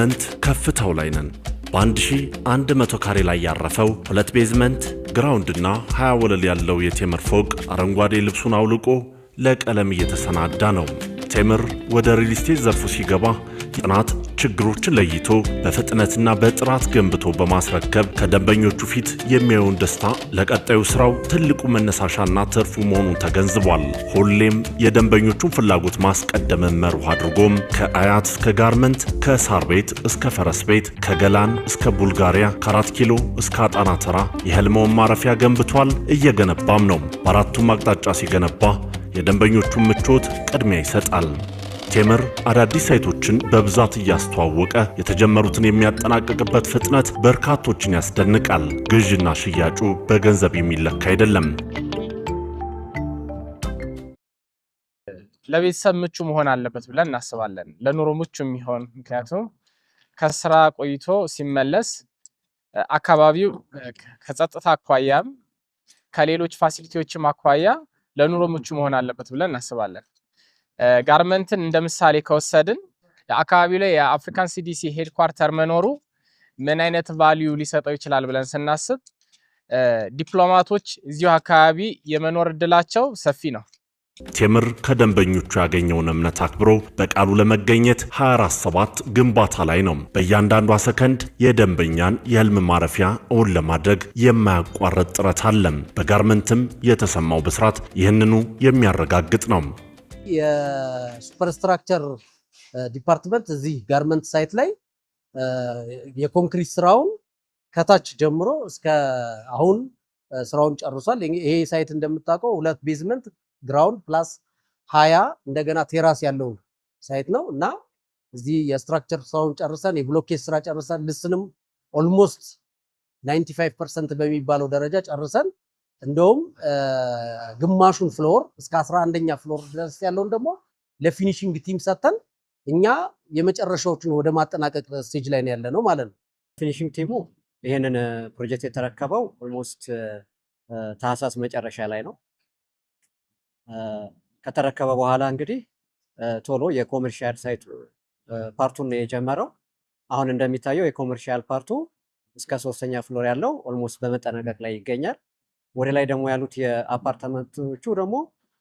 እንት ከፍታው ላይ ነን። በ1100 ካሬ ላይ ያረፈው 2 ቤዝመንት ግራውንድና 20 ወለል ያለው የቴምር ፎቅ አረንጓዴ ልብሱን አውልቆ ለቀለም እየተሰናዳ ነው። ቴምር ወደ ሪል ስቴት ዘርፉ ሲገባ ጥናት ችግሮችን ለይቶ በፍጥነትና በጥራት ገንብቶ በማስረከብ ከደንበኞቹ ፊት የሚያዩን ደስታ ለቀጣዩ ስራው ትልቁ መነሳሻና ትርፉ መሆኑን ተገንዝቧል። ሁሌም የደንበኞቹን ፍላጎት ማስቀደም መርህ አድርጎም ከአያት እስከ ጋርመንት፣ ከሳር ቤት እስከ ፈረስ ቤት፣ ከገላን እስከ ቡልጋሪያ፣ ከ4 ኪሎ እስከ አጣና ተራ የህልመውን ማረፊያ ገንብቷል፣ እየገነባም ነው። በአራቱም አቅጣጫ ሲገነባ የደንበኞቹን ምቾት ቅድሚያ ይሰጣል። ቴምር አዳዲስ ሳይቶችን በብዛት እያስተዋወቀ የተጀመሩትን የሚያጠናቅቅበት ፍጥነት በርካቶችን ያስደንቃል። ግዥና ሽያጩ በገንዘብ የሚለካ አይደለም። ለቤተሰብ ምቹ መሆን አለበት ብለን እናስባለን። ለኑሮ ምቹ የሚሆን ምክንያቱም ከስራ ቆይቶ ሲመለስ አካባቢው ከጸጥታ አኳያም ከሌሎች ፋሲሊቲዎችም አኳያ ለኑሮ ምቹ መሆን አለበት ብለን እናስባለን። ጋርመንትን እንደምሳሌ ከወሰድን አካባቢው ላይ የአፍሪካን ሲዲሲ ሄድኳርተር መኖሩ ምን አይነት ቫልዩ ሊሰጠው ይችላል ብለን ስናስብ ዲፕሎማቶች እዚሁ አካባቢ የመኖር እድላቸው ሰፊ ነው። ቴምር ከደንበኞቹ ያገኘውን እምነት አክብሮ በቃሉ ለመገኘት 24/7 ግንባታ ላይ ነው። በእያንዳንዷ ሰከንድ የደንበኛን የህልም ማረፊያ እውን ለማድረግ የማያቋርጥ ጥረት አለ። በጋርመንትም የተሰማው ብስራት ይህንኑ የሚያረጋግጥ ነው። የሱፐርስትራክቸር ዲፓርትመንት እዚህ ጋርመንት ሳይት ላይ የኮንክሪት ስራውን ከታች ጀምሮ እስከ አሁን ስራውን ጨርሷል። ይሄ ሳይት እንደምታውቀው 2 ቤዝመንት ግራውንድ ፕላስ 20 እንደገና ቴራስ ያለው ሳይት ነው እና እዚህ የስትራክቸር ስራውን ጨርሰን የብሎኬት ስራ ጨርሰን ልስንም ኦልሞስት 95% በሚባለው ደረጃ ጨርሰን እንደውም ግማሹን ፍሎር እስከ 11ኛ ፍሎር ድረስ ያለውን ደግሞ ለፊኒሺንግ ቲም ሰተን እኛ የመጨረሻዎቹን ወደ ማጠናቀቅ ስቴጅ ላይ ያለነው ማለት ነው። ፊኒሺንግ ቲሙ ይሄንን ፕሮጀክት የተረከበው ኦልሞስት ታህሳስ መጨረሻ ላይ ነው። ከተረከበ በኋላ እንግዲህ ቶሎ የኮመርሻል ሳይት ፓርቱን የጀመረው አሁን እንደሚታየው የኮመርሻል ፓርቱ እስከ 3ኛ ፍሎር ያለው ኦልሞስት በመጠናቀቅ ላይ ይገኛል። ወደ ላይ ደግሞ ያሉት የአፓርትመንቶቹ ደግሞ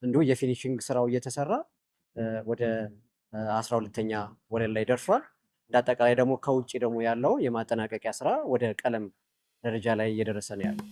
እንዲሁ የፊኒሺንግ ስራው እየተሰራ ወደ 12ኛ ወለል ላይ ደርሷል። እንዳጠቃላይ ደግሞ ከውጪ ደግሞ ያለው የማጠናቀቂያ ስራ ወደ ቀለም ደረጃ ላይ እየደረሰ ነው ያለው።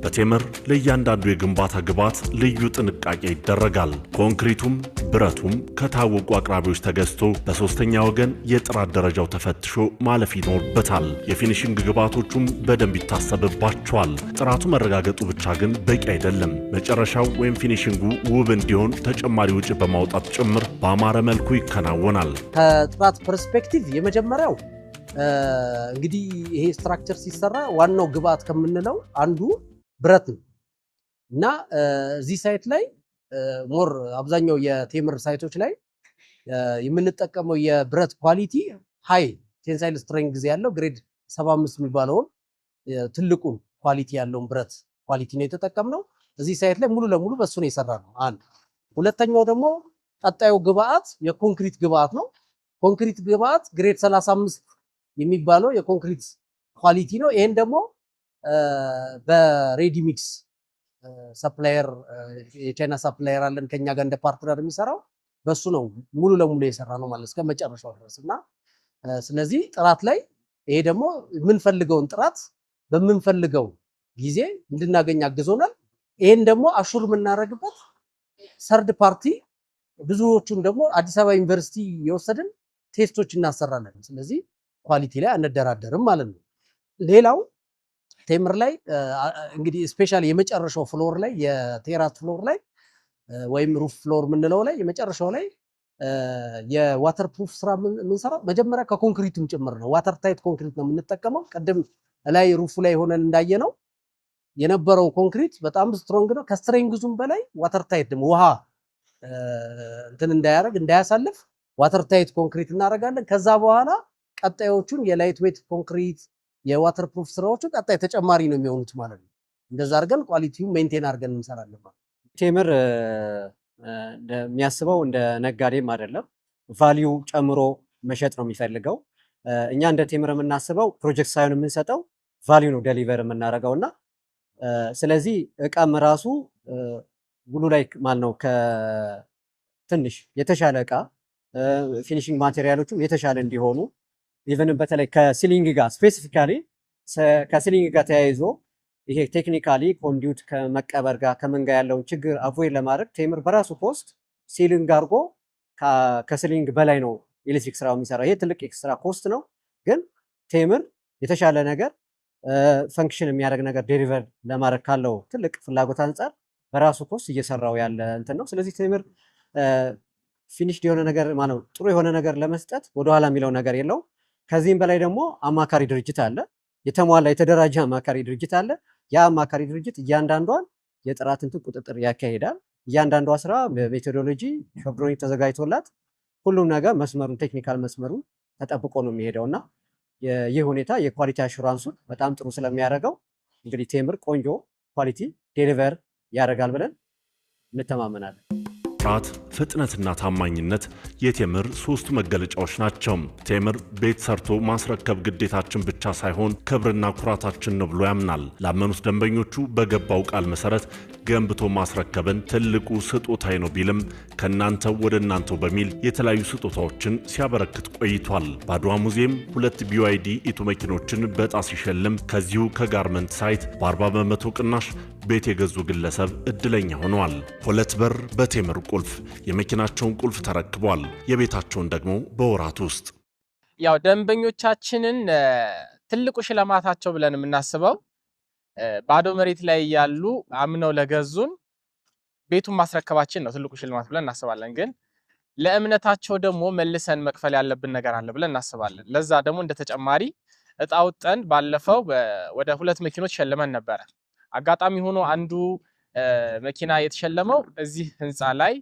በቴምር ለእያንዳንዱ የግንባታ ግብዓት ልዩ ጥንቃቄ ይደረጋል። ኮንክሪቱም ብረቱም ከታወቁ አቅራቢዎች ተገዝቶ በሶስተኛ ወገን የጥራት ደረጃው ተፈትሾ ማለፍ ይኖርበታል። የፊኒሺንግ ግብዓቶቹም በደንብ ይታሰብባቸዋል። ጥራቱ መረጋገጡ ብቻ ግን በቂ አይደለም። መጨረሻው ወይም ፊኒሺንጉ ውብ እንዲሆን ተጨማሪ ውጪ በማውጣት ጭምር በአማረ መልኩ ይከናወናል። ከጥራት ፐርስፔክቲቭ የመጀመሪያው እንግዲህ ይሄ ስትራክቸር ሲሰራ ዋናው ግብዓት ከምንለው አንዱ ብረት ነው እና እዚህ ሳይት ላይ ሞር አብዛኛው የቴምር ሳይቶች ላይ የምንጠቀመው የብረት ኳሊቲ ሃይ ቴንሳይል ስትሬንግዝ ያለው ግሬድ 75 የሚባለውን ትልቁን ኳሊቲ ያለውን ብረት ኳሊቲ ነው የተጠቀምነው። እዚህ ሳይት ላይ ሙሉ ለሙሉ በሱ ነው የሰራነው። አንድ ሁለተኛው ደግሞ ቀጣዩ ግብዓት የኮንክሪት ግብዓት ነው። ኮንክሪት ግብዓት ግሬድ 35 የሚባለው የኮንክሪት ኳሊቲ ነው። ይሄን ደግሞ በሬዲ ሚክስ ሰፕላየር የቻይና ሰፕላየር አለን ከኛ ጋር እንደ ፓርትነር የሚሰራው በሱ ነው ሙሉ ለሙሉ የሰራ ነው ማለት እስከ መጨረሻው ድረስ እና ስለዚህ ጥራት ላይ ይሄ ደግሞ የምንፈልገውን ጥራት በምንፈልገው ጊዜ እንድናገኝ አግዞናል። ይሄን ደግሞ አሹር የምናደርግበት ሰርድ ፓርቲ ብዙዎቹን ደግሞ አዲስ አበባ ዩኒቨርሲቲ የወሰድን ቴስቶች እናሰራለን። ስለዚህ ኳሊቲ ላይ አንደራደርም ማለት ነው። ሌላው ቴምር ላይ እንግዲህ ስፔሻሊ የመጨረሻው ፍሎር ላይ የቴራስ ፍሎር ላይ ወይም ሩፍ ፍሎር የምንለው ላይ የመጨረሻው ላይ የዋተር ፕሩፍ ስራ የምንሰራው መጀመሪያ ከኮንክሪቱም ጭምር ነው። ዋተር ታይት ኮንክሪት ነው የምንጠቀመው። ቀደም ላይ ሩፉ ላይ ሆነን እንዳየነው የነበረው ኮንክሪት በጣም ስትሮንግ ነው። ከስትሬንግዙም በላይ ዋተር ታይት ደግሞ ውሃ እንትን እንዳያሳልፍ ዋተር ታይት ኮንክሪት እናደርጋለን። ከዛ በኋላ ቀጣዮቹን የላይት ዌት ኮንክሪት የዋተር ፕሩፍ ስራዎቹ ቀጣይ ተጨማሪ ነው የሚሆኑት ማለት ነው። እንደዛ አድርገን ኳሊቲውን ሜንቴን አድርገን እንሰራለን ማለት ነው። ቴምር እንደሚያስበው እንደ ነጋዴም አይደለም። ቫልዩ ጨምሮ መሸጥ ነው የሚፈልገው። እኛ እንደ ቴምር የምናስበው ፕሮጀክት ሳይሆን የምንሰጠው ቫልዩ ነው ዴሊቨር የምናደርገውና ስለዚህ እቃም ራሱ ሙሉ ላይ ማለት ነው ከትንሽ የተሻለ እቃ ፊኒሺንግ ማቴሪያሎቹም የተሻለ እንዲሆኑ ኢቨን በተለይ ከሲሊንግ ጋር ስፔሲፊካሊ ከሲሊንግ ጋር ተያይዞ ይሄ ቴክኒካሊ ኮንዲዩት ከመቀበር ጋር ከምን ጋር ያለውን ችግር አቮይድ ለማድረግ ቴምር በራሱ ኮስት ሲሊንግ አድርጎ ከሲሊንግ በላይ ነው ኤሌክትሪክ ስራው የሚሰራው። ይሄ ትልቅ ኤክስትራ ኮስት ነው፣ ግን ቴምር የተሻለ ነገር ፈንክሽን የሚያደርግ ነገር ዴሊቨር ለማድረግ ካለው ትልቅ ፍላጎት አንጻር በራሱ ኮስት እየሰራው ያለ እንትን ነው። ስለዚህ ቴምር ፊኒሽድ የሆነ ነገር ማለት ጥሩ የሆነ ነገር ለመስጠት ወደኋላ የሚለው ነገር የለው። ከዚህም በላይ ደግሞ አማካሪ ድርጅት አለ፣ የተሟላ የተደራጀ አማካሪ ድርጅት አለ። ያ አማካሪ ድርጅት እያንዳንዷን የጥራት እንትን ቁጥጥር ያካሂዳል። እያንዳንዷ ስራ በሜቶዶሎጂ ሾፕድሮይንግ ተዘጋጅቶላት ሁሉም ነገር መስመሩን ቴክኒካል መስመሩን ተጠብቆ ነው የሚሄደውና ይህ ሁኔታ የኳሊቲ አሹራንሱን በጣም ጥሩ ስለሚያደርገው እንግዲህ ቴምር ቆንጆ ኳሊቲ ዴሊቨር ያደርጋል ብለን እንተማመናለን። ጥራት፣ ፍጥነትና ታማኝነት የቴምር ሶስቱ መገለጫዎች ናቸው። ቴምር ቤት ሰርቶ ማስረከብ ግዴታችን ብቻ ሳይሆን ክብርና ኩራታችን ነው ብሎ ያምናል። ላመኑት ደንበኞቹ በገባው ቃል መሰረት ገንብቶ ማስረከብን ትልቁ ስጦታዬ ነው ቢልም ከናንተው ወደ እናንተው በሚል የተለያዩ ስጦታዎችን ሲያበረክት ቆይቷል። በአድዋ ሙዚየም 2 BYD ኢቱ መኪኖችን በዕጣ ሲሸልም ከዚሁ ከጋርመንት ሳይት በ40 በመቶ ቅናሽ ቤት የገዙ ግለሰብ እድለኛ ሆነዋል። 2 በር በቴምር ቁልፍ የመኪናቸውን ቁልፍ ተረክቧል። የቤታቸውን ደግሞ በወራት ውስጥ ያው ደንበኞቻችንን ትልቁ ሽልማታቸው ብለን የምናስበው ባዶ መሬት ላይ ያሉ አምነው ለገዙን ቤቱን ማስረከባችን ነው ትልቁ ሽልማት ብለን እናስባለን። ግን ለእምነታቸው ደግሞ መልሰን መክፈል ያለብን ነገር አለ ብለን እናስባለን። ለዛ ደግሞ እንደተጨማሪ እጣ ወጠን ባለፈው ወደ 2 መኪኖች ሸልመን ነበረ። አጋጣሚ ሆኖ አንዱ መኪና የተሸለመው እዚህ ህንፃ ላይ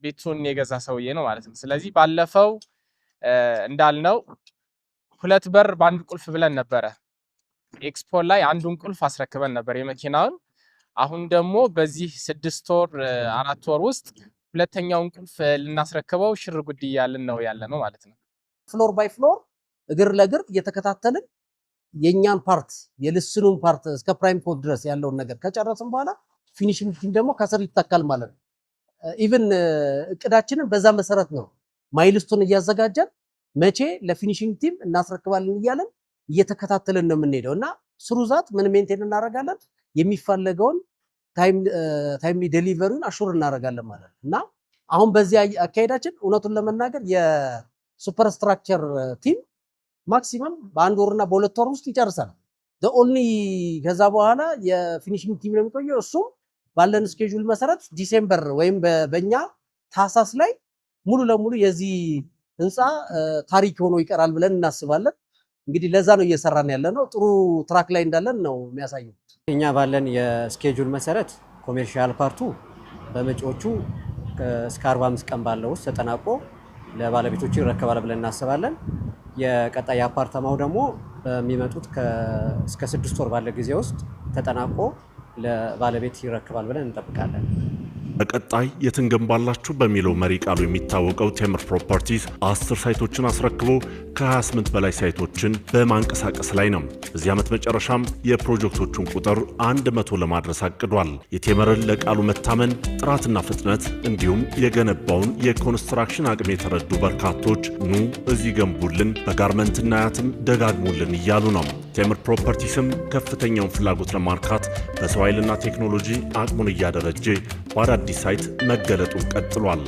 ቤቱን የገዛ ሰውዬ ነው ማለት ነው። ስለዚህ ባለፈው እንዳልነው 2 በር በአንድ ቁልፍ ብለን ነበረ። ኤክስፖ ላይ አንዱን ቁልፍ አስረክበን ነበር የመኪናውን። አሁን ደግሞ በዚህ 6 ወር 4 ወር ውስጥ ሁለተኛውን ቁልፍ ልናስረክበው ሽር ጉድ እያልን ነው ያለ ነው ማለት ነው። ፍሎር ባይ ፍሎር እግር ለእግር እየተከታተልን የኛን ፓርት የልስኑን ፓርት እስከ ፕራይም ኮድ ድረስ ያለውን ነገር ከጨረስን በኋላ ፊኒሺንግ ቲም ደግሞ ከስር ይተካል ማለት ነው። ኢቭን እቅዳችንን በዛ መሰረት ነው ማይልስቶን እያዘጋጀን መቼ ለፊኒሺንግ ቲም እናስረክባለን እያለን እየተከታተልን ነው የምንሄደው እና ስሩዛት ምን ሜንቴን እናደርጋለን የሚፈለገውን ታይምሊ ዴሊቨሪውን አሹር እናደርጋለን ማለት ነው። እና አሁን በዚህ አካሄዳችን እውነቱን ለመናገር የሱፐር ስትራክቸር ቲም ማክሲመም በ1 ወርና በ2 ወር ውስጥ ይጨርሳል። ኦንሊ ከዛ በኋላ የፊኒሺንግ ቲም ነው የሚቆየው። እሱም ባለን ስኬጁል መሰረት ዲሴምበር ወይም በእኛ ታህሳስ ላይ ሙሉ ለሙሉ የዚህ ህንፃ ታሪክ ሆኖ ይቀራል ብለን እናስባለን። እንግዲህ ለዛ ነው እየሰራን ያለ ነው። ጥሩ ትራክ ላይ እንዳለን ነው የሚያሳየው። እኛ ባለን የስኬጁል መሰረት ኮሜርሻል ፓርቱ በመጪዎቹ እስከ 45 ቀን ባለው ውስጥ ተጠናቆ ለባለቤቶቹ ይረከባል ብለን እናስባለን። የቀጣይ አፓርታማው ደግሞ በሚመጡት እስከ 6 ወር ባለ ጊዜ ውስጥ ተጠናቆ ለባለቤት ይረከባል ብለን እንጠብቃለን። በቀጣይ የትንገንባላችሁ በሚለው መሪ ቃሉ የሚታወቀው ቴምር ፕሮፐርቲስ 10 ሳይቶችን አስረክቦ ከ28 በላይ ሳይቶችን በማንቀሳቀስ ላይ ነው። በዚህ ዓመት መጨረሻም የፕሮጀክቶቹን ቁጥር 100 ለማድረስ አቅዷል። የቴምርን ለቃሉ መታመን፣ ጥራትና ፍጥነት እንዲሁም የገነባውን የኮንስትራክሽን አቅም የተረዱ በርካቶች ኑ እዚህ ገንቡልን፣ በጋርመንትና አያትም ደጋግሙልን እያሉ ነው። ቴምር ፕሮፐርቲስም ከፍተኛውን ፍላጎት ለማርካት በሰው ኃይልና ቴክኖሎጂ አቅሙን እያደረጀ በአዳዲስ ሳይት መገለጡን ቀጥሏል።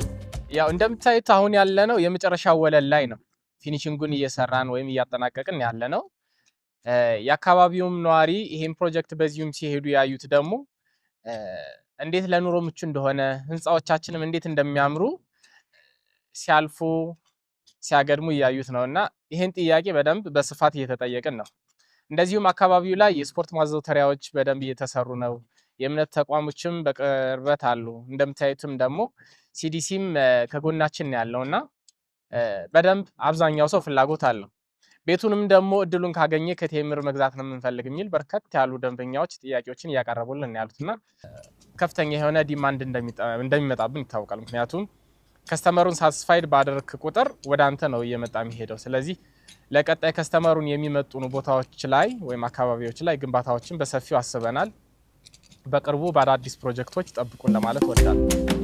ያው እንደምታዩት አሁን ያለነው የመጨረሻው ወለል ላይ ነው። ፊኒሺንጉን እየሰራን ወይም እያጠናቀቅን ያለነው። የአካባቢውም ነዋሪ ይሄን ፕሮጀክት በዚሁም ሲሄዱ ያዩት ደግሞ እንዴት ለኑሮ ምቹ እንደሆነ ህንፃዎቻችንም እንዴት እንደሚያምሩ ሲያልፉ ሲያገድሙ እያዩት ነውና ይሄን ጥያቄ በደንብ በስፋት እየተጠየቅን ነው። እንደዚሁም አካባቢው ላይ የስፖርት ማዘውተሪያዎች በደንብ እየተሰሩ ነው። የእምነት ተቋሞችም በቅርበት አሉ። እንደምታዩትም ደግሞ ሲዲሲም ከጎናችን ያለውና በደንብ አብዛኛው ሰው ፍላጎት አለው። ቤቱንም ደግሞ እድሉን ካገኘ ከቴምር መግዛት ነው የምንፈልግ የሚል በርከት ያሉ ደንበኛዎች ጥያቄዎችን እያቀረቡልን ያሉትና ከፍተኛ የሆነ ዲማንድ እንደሚመጣብን ይታወቃል። ምክንያቱም ከስተመሩን ሳቲስፋይድ ባደረክ ቁጥር ወደ አንተ ነው እየመጣ የሚሄደው ስለዚህ ለቀጣይ ከስተመሩን የሚመጡኑ ቦታዎች ላይ ወይም አካባቢዎች ላይ ግንባታዎችን በሰፊው አስበናል በቅርቡ በአዳዲስ ፕሮጀክቶች ጠብቁን ለማለት ወዳለሁ